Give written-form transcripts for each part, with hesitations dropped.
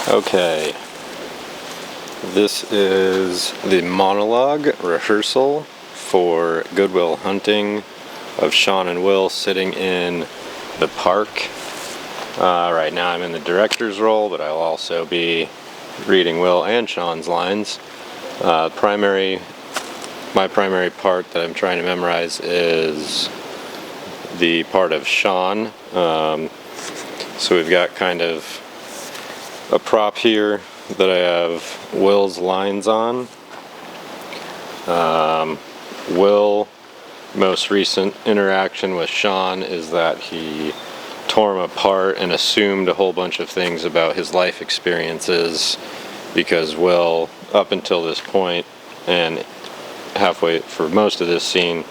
Okay, this is the monologue rehearsal for Good Will Hunting of Sean and Will sitting in the park. Right now I'm in the director's role, but I'll also be reading Will and Sean's lines. My primary part that I'm trying to memorize is the part of Sean. So we've got kind of a prop here that I have Will's lines on. Will, most recent interaction with Sean is that he tore him apart and assumed a whole bunch of things about his life experiences, because Will, up until this point and halfway for most of this scene,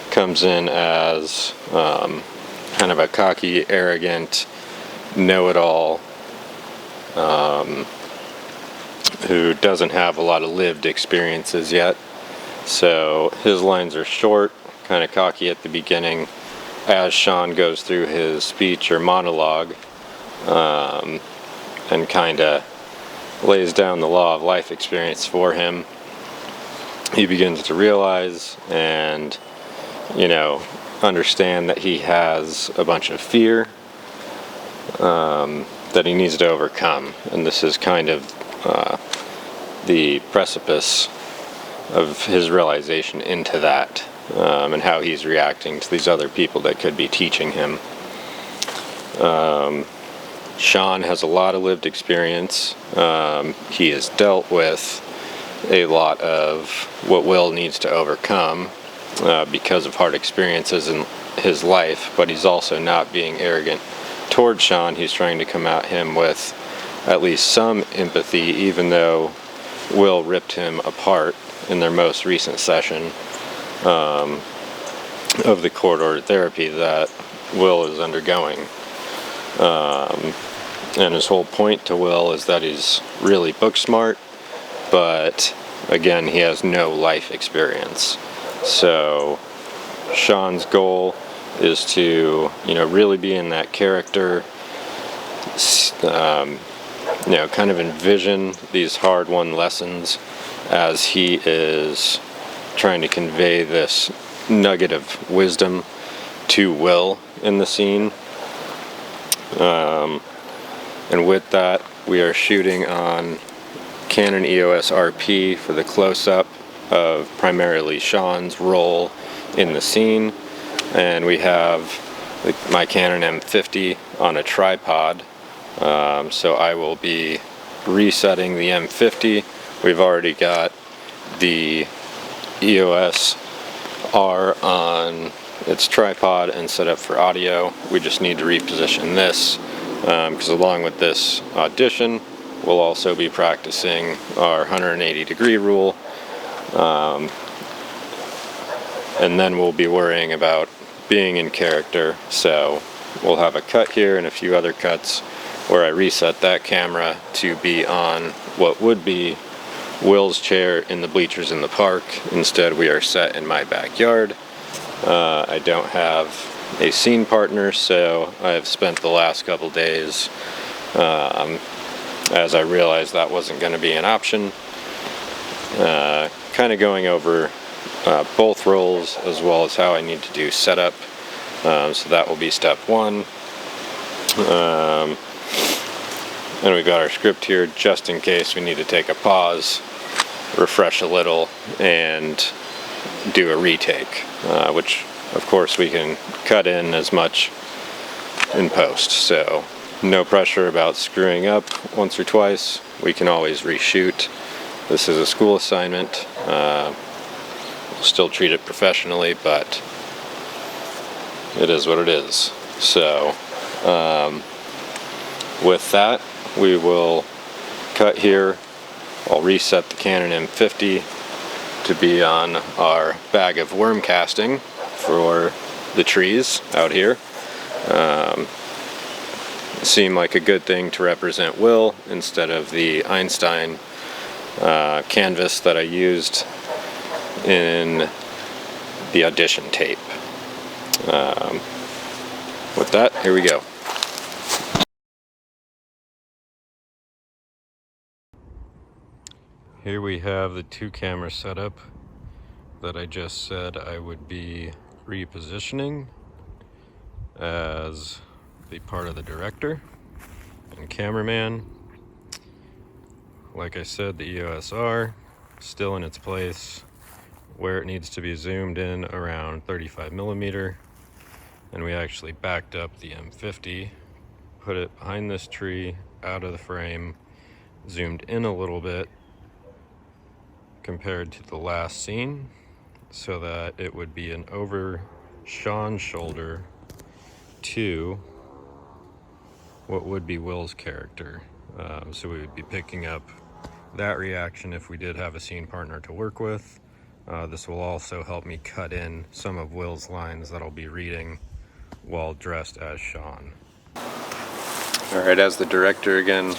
comes in as kind of a cocky, arrogant, know-it-all who doesn't have a lot of lived experiences yet. So his lines are short, kind of cocky at the beginning, as Sean goes through his speech or monologue, and kind of lays down the law of life experience for him. He begins to realize and, understand that he has a bunch of fear that he needs to overcome, and this is kind of the precipice of his realization into that, and how he's reacting to these other people that could be teaching him. Sean has a lot of lived experience. He has dealt with a lot of what Will needs to overcome because of hard experiences in his life, but he's also not being arrogant towards Sean. He's trying to come at him with at least some empathy, even though Will ripped him apart in their most recent session of the corridor therapy that Will is undergoing. And his whole point to Will is that he's really book smart, but again, he has no life experience. So Sean's goal is to, really be in that character, kind of envision these hard-won lessons as he is trying to convey this nugget of wisdom to Will in the scene. And with that, we are shooting on Canon EOS RP for the close-up of primarily Sean's role in the scene, and we have my Canon M50 on a tripod, so I will be resetting the M50. We've already got the EOS R on its tripod and set up for audio. We just need to reposition this, because along with this audition, we'll also be practicing our 180-degree rule, and then we'll be worrying about being in character. So we'll have a cut here and a few other cuts where I reset that camera to be on what would be Will's chair in the bleachers in the park. Instead, we are set in my backyard. I don't have a scene partner, so I've spent the last couple days, as I realized that wasn't going to be an option, kind of going over both roles as well as how I need to do setup. So that will be step one. And we've got our script here just in case we need to take a pause, refresh a little, and do a retake, which of course we can cut in as much in post. So no pressure about screwing up once or twice. We can always reshoot. This is a school assignment. We'll still treat it professionally, but it is what it is. So with that, we will cut here. I'll reset the Canon M50 to be on our bag of worm casting for the trees out here. It seemed like a good thing to represent Will instead of the Einstein canvas that I used in the audition tape. With that, here we go. Here we have the 2-camera setup that I just said I would be repositioning as the part of the director and cameraman. Like I said, the EOS R still in its place where it needs to be zoomed in around 35mm, and we actually backed up the M50, put it behind this tree, out of the frame, zoomed in a little bit compared to the last scene so that it would be an over Sean's shoulder to what would be Will's character. So we would be picking up that reaction if we did have a scene partner to work with. This will also help me cut in some of Will's lines that I'll be reading while dressed as Sean. Alright, as the director again,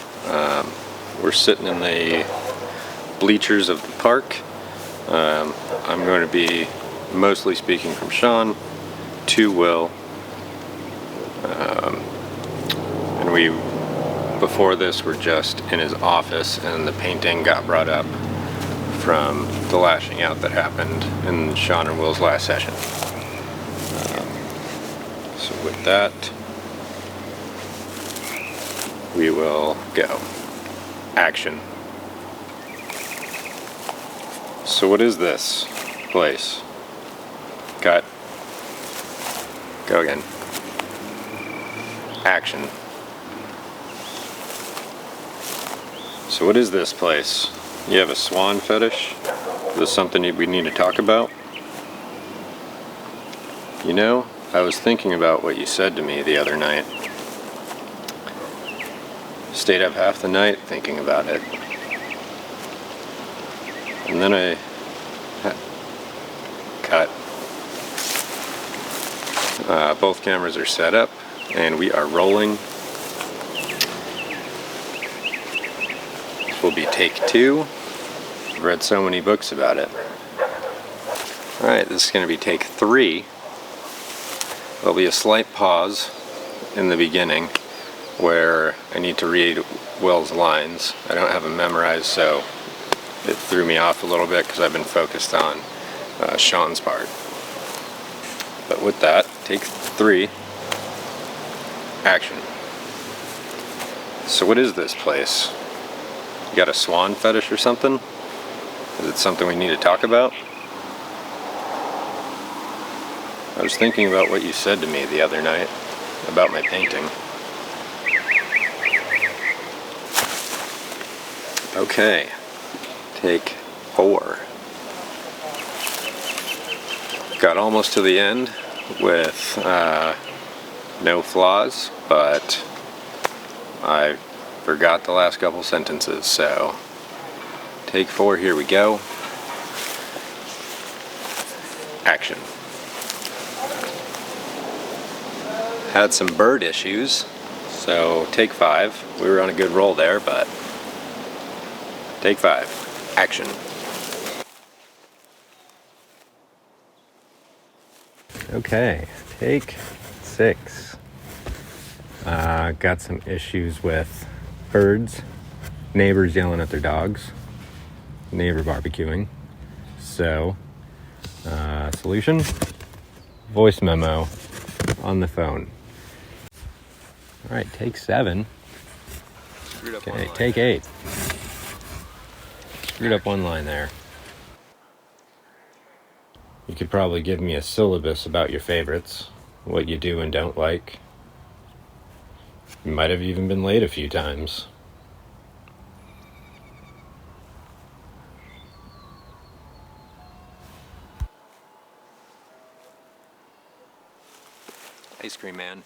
we're sitting in the bleachers of the park. I'm going to be mostly speaking from Sean to Will. And we, before this, were just in his office, and the painting got brought up from the lashing out that happened in Sean and Will's last session. So with that, we will go. Action. So what is this place? Cut. Go again. Action. So what is this place? You have a swan fetish? Is this something we need to talk about? You know, I was thinking about what you said to me the other night. Stayed up half the night thinking about it. And then cut. Both cameras are set up and we are rolling. This will be take 2. I've read so many books about it. Alright, this is going to be take 3. There'll be a slight pause in the beginning where I need to read Will's lines. I don't have them memorized, so it threw me off a little bit because I've been focused on Sean's part. But with that, take 3, action. So what is this place? You got a swan fetish or something? Is it something we need to talk about? I was thinking about what you said to me the other night about my painting. Okay, take 4. Got almost to the end with no flaws, but I forgot the last couple sentences, so take 4, here we go. Action. Had some bird issues, so take 5. We were on a good roll there, but take 5. Action. Okay, take 6. Got some issues with birds, neighbors yelling at their dogs, neighbor barbecuing. So, solution? Voice memo on the phone. Alright, take 7. Okay, take 8. Screwed up one line there. You could probably give me a syllabus about your favorites, what you do and don't like. You might have even been late a few times. Ice cream man.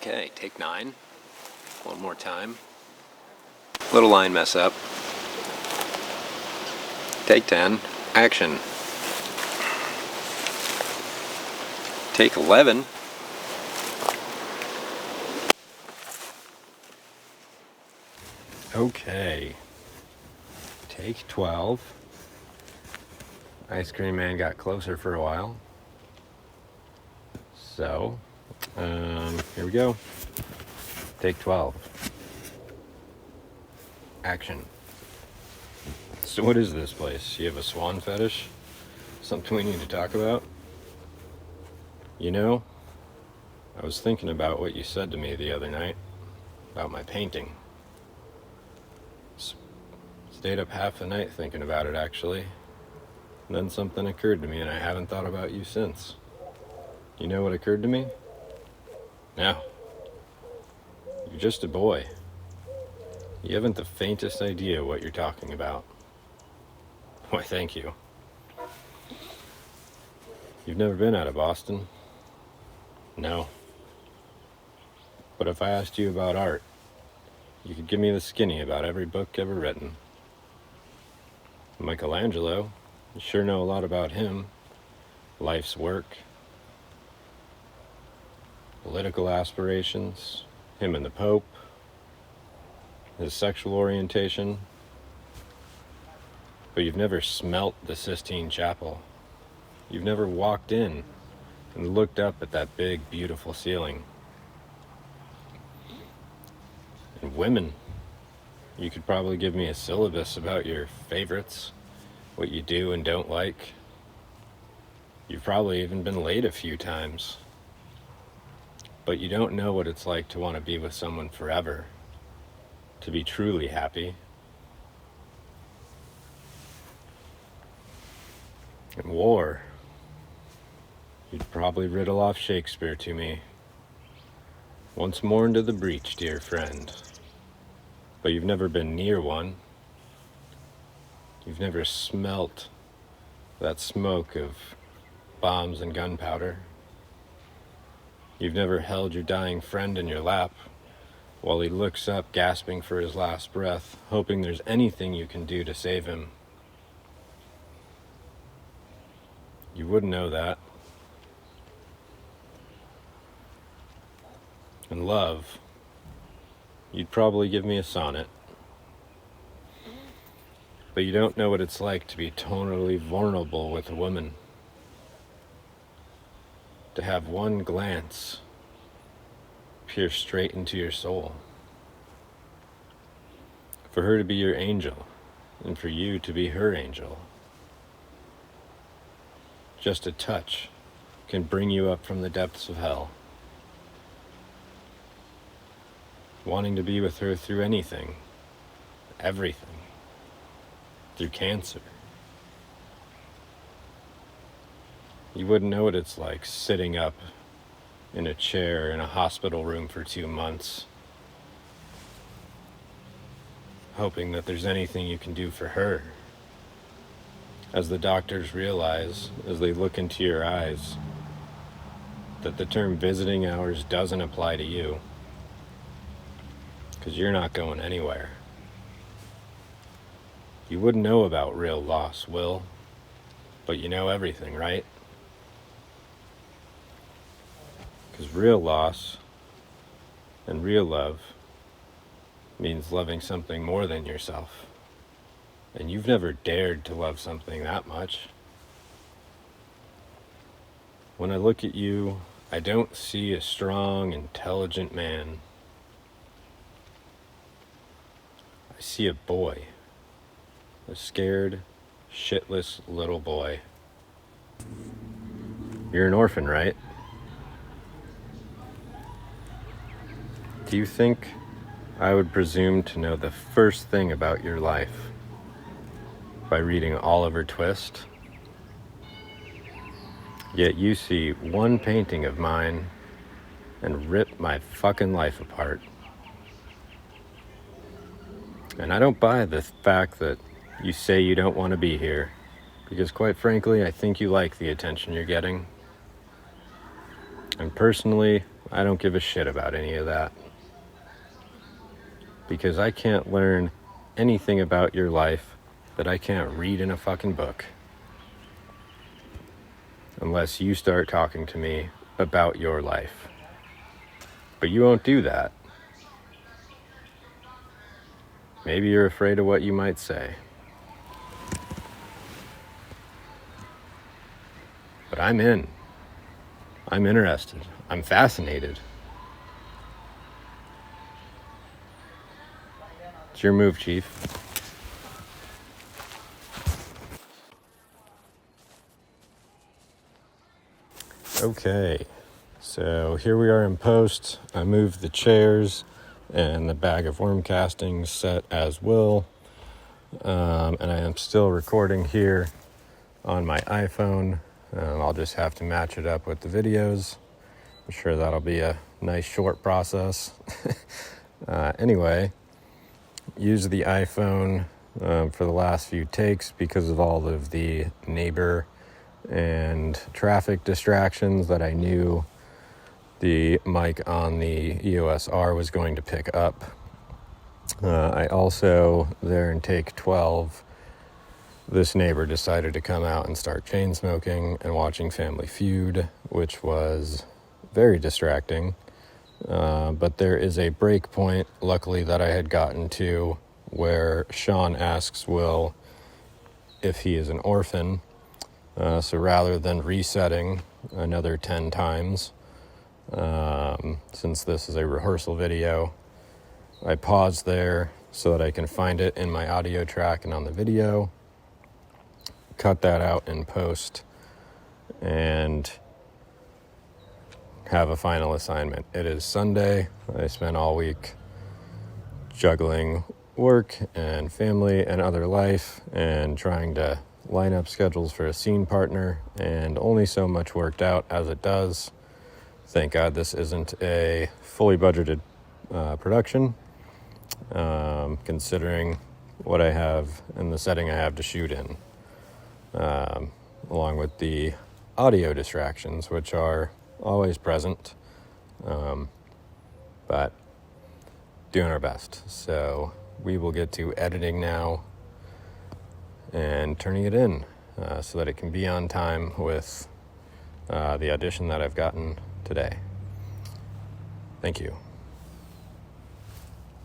Okay, take 9. One more time. Little line mess up. Take 10. Action. Take 11. Okay. Take 12. Ice cream man got closer for a while. So, here we go. Take 12. Action. So what is this place? You have a swan fetish? Something we need to talk about? You know, I was thinking about what you said to me the other night about my painting. Stayed up half the night thinking about it, actually. And then something occurred to me, and I haven't thought about you since. You know what occurred to me? No. You're just a boy. You haven't the faintest idea what you're talking about. Why, thank you. You've never been out of Boston? No. But if I asked you about art, you could give me the skinny about every book ever written. Michelangelo, you sure know a lot about him. Life's work, political aspirations, him and the Pope, his sexual orientation. But you've never smelt the Sistine Chapel. You've never walked in and looked up at that big, beautiful ceiling. And women, you could probably give me a syllabus about your favorites, what you do and don't like. You've probably even been late a few times. But you don't know what it's like to want to be with someone forever, to be truly happy. And war, you'd probably riddle off Shakespeare to me. Once more into the breach, dear friend. But you've never been near one. You've never smelt that smoke of bombs and gunpowder. You've never held your dying friend in your lap while he looks up, gasping for his last breath, hoping there's anything you can do to save him. You wouldn't know that. And love, you'd probably give me a sonnet. But you don't know what it's like to be tonally vulnerable with a woman. To have one glance pierce straight into your soul. For her to be your angel, and for you to be her angel. Just a touch can bring you up from the depths of hell. Wanting to be with her through anything, everything, through cancer. You wouldn't know what it's like sitting up in a chair in a hospital room for 2 months, hoping that there's anything you can do for her. As the doctors realize, as they look into your eyes, that the term visiting hours doesn't apply to you, because you're not going anywhere. You wouldn't know about real loss, Will, but you know everything, right? Because real loss and real love means loving something more than yourself. And you've never dared to love something that much. When I look at you, I don't see a strong, intelligent man. I see a boy. A scared, shitless little boy. You're an orphan, right? Do you think I would presume to know the first thing about your life by reading Oliver Twist? Yet you see one painting of mine and rip my fucking life apart. And I don't buy the fact that you say you don't want to be here, because quite frankly, I think you like the attention you're getting. And personally, I don't give a shit about any of that. Because I can't learn anything about your life that I can't read in a fucking book. Unless you start talking to me about your life. But you won't do that. Maybe you're afraid of what you might say. But I'm in. I'm interested. I'm fascinated. It's your move, Chief. Okay, so here we are in post. I moved the chairs and the bag of worm castings set as will. And I am still recording here on my iPhone. I'll just have to match it up with the videos. I'm sure that'll be a nice short process. Anyway, use the iPhone for the last few takes because of all of the neighbor and traffic distractions that I knew the mic on the EOS R was going to pick up. I also, there in take 12, this neighbor decided to come out and start chain smoking and watching Family Feud, which was very distracting. But there is a break point, luckily, that I had gotten to where Sean asks Will if he is an orphan. So rather than resetting another 10 times, since this is a rehearsal video, I paused there so that I can find it in my audio track and on the video, cut that out in post, and have a final assignment. It is Sunday. I spent all week juggling work and family and other life and trying to line up schedules for a scene partner, and only so much worked out as it does. Thank God this isn't a fully budgeted production, considering what I have and the setting I have to shoot in, along with the audio distractions, which are always present, but doing our best. So we will get to editing now and turning it in so that it can be on time with the audition that I've gotten today. Thank you.